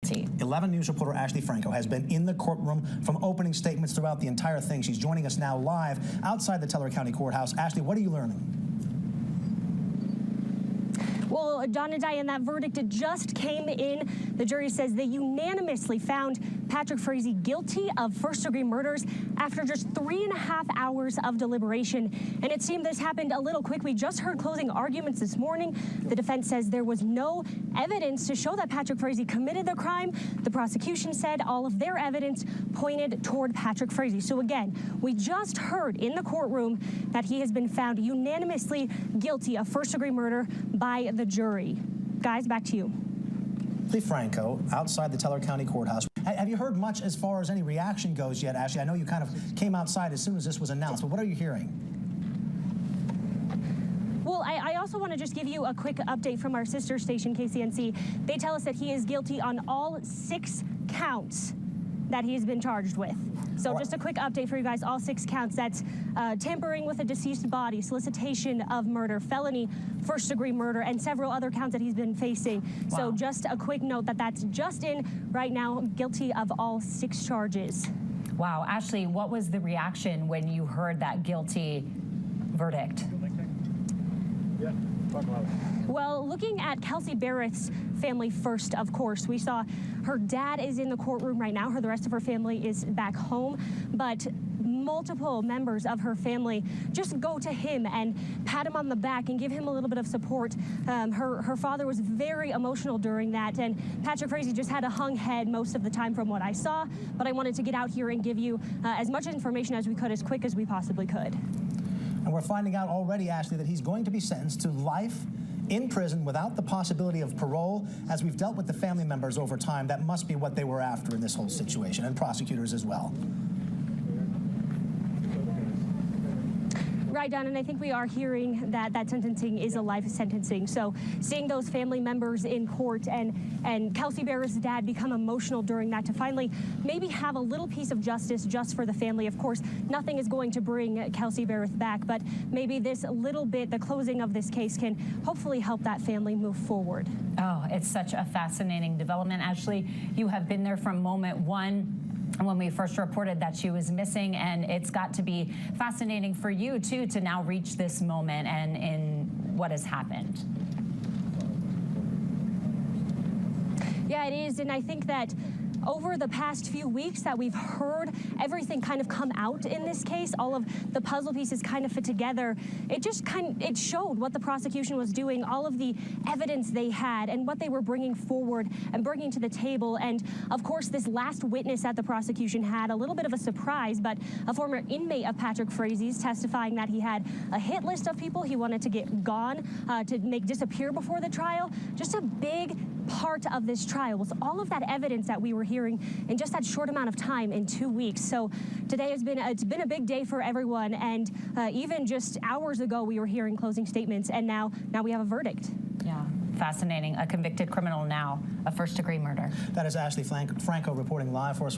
guilty. 11 News reporter Ashley Franco has been in the courtroom from opening statements throughout the entire thing. She's joining us now live outside the Teller County Courthouse. Ashley, what are you learning? Well, John and Diane, that verdict just came in. The jury says they unanimously found Patrick Frazee guilty of first-degree murders after just 3.5 hours of deliberation. And it seemed this happened a little quick. We just heard closing arguments this morning. The defense says there was no evidence to show that Patrick Frazee committed the crime. The prosecution said all of their evidence pointed toward Patrick Frazee. So again, we just heard in the courtroom that he has been found unanimously guilty of first-degree murder by the jury. Guys, back to you. Ashley Franco, outside the Teller County Courthouse. Have you heard much as far as any reaction goes yet, Ashley? I know you kind of came outside as soon as this was announced, but what are you hearing? Well, I also want to just give you a quick update from our sister station, KCNC. They tell us that he is guilty on all 6 counts that he has been charged with. So just a quick update for you guys, all 6 counts. That's tampering with a deceased body, solicitation of murder, felony first-degree murder, and several other counts that he's been facing. Wow. So just a quick note that that's just in right now, guilty of all 6 charges. Wow. Ashley, what was the reaction when you heard that guilty verdict? Yeah, talk about it. Well, looking at Kelsey Barrett's family first, of course, we saw her dad is in the courtroom right now. The rest of her family is back home, but multiple members of her family just go to him and pat him on the back and give him a little bit of support. Her father was very emotional during that, and Patrick Frazee just had a hung head most of the time from what I saw, but I wanted to get out here and give you as much information as we could, as quick as we possibly could. And we're finding out already, Ashley, that he's going to be sentenced to life in prison without the possibility of parole. As we've dealt with the family members over time, that must be what they were after in this whole situation, and prosecutors as well. Right, Don, and I think we are hearing that that sentencing is a life sentencing. So seeing those family members in court and Kelsey Barrett's dad become emotional during that to finally maybe have a little piece of justice just for the family. Of course, nothing is going to bring Kelsey Barrett back, but maybe this little bit, the closing of this case, can hopefully help that family move forward. Oh, it's such a fascinating development. Ashley, you have been there from moment one when we first reported that she was missing, and it's got to be fascinating for you too to now reach this moment and in what has happened. Yeah, it is, and I think that over the past few weeks that we've heard everything kind of come out in this case, all of the puzzle pieces kind of fit together. It showed what the prosecution was doing, all of the evidence they had and what they were bringing forward and bringing to the table. And of course, this last witness that the prosecution had, a little bit of a surprise, but a former inmate of Patrick Frazee's testifying that he had a hit list of people he wanted to get gone, to make disappear before the trial. Just a big part of this trial was all of that evidence that we were hearing in just that short amount of time in 2 weeks. So today it's been a big day for everyone, and even just hours ago we were hearing closing statements, and now we have a verdict. Yeah, fascinating. A convicted criminal now, a first-degree murder. That is Ashley Franco reporting live for us.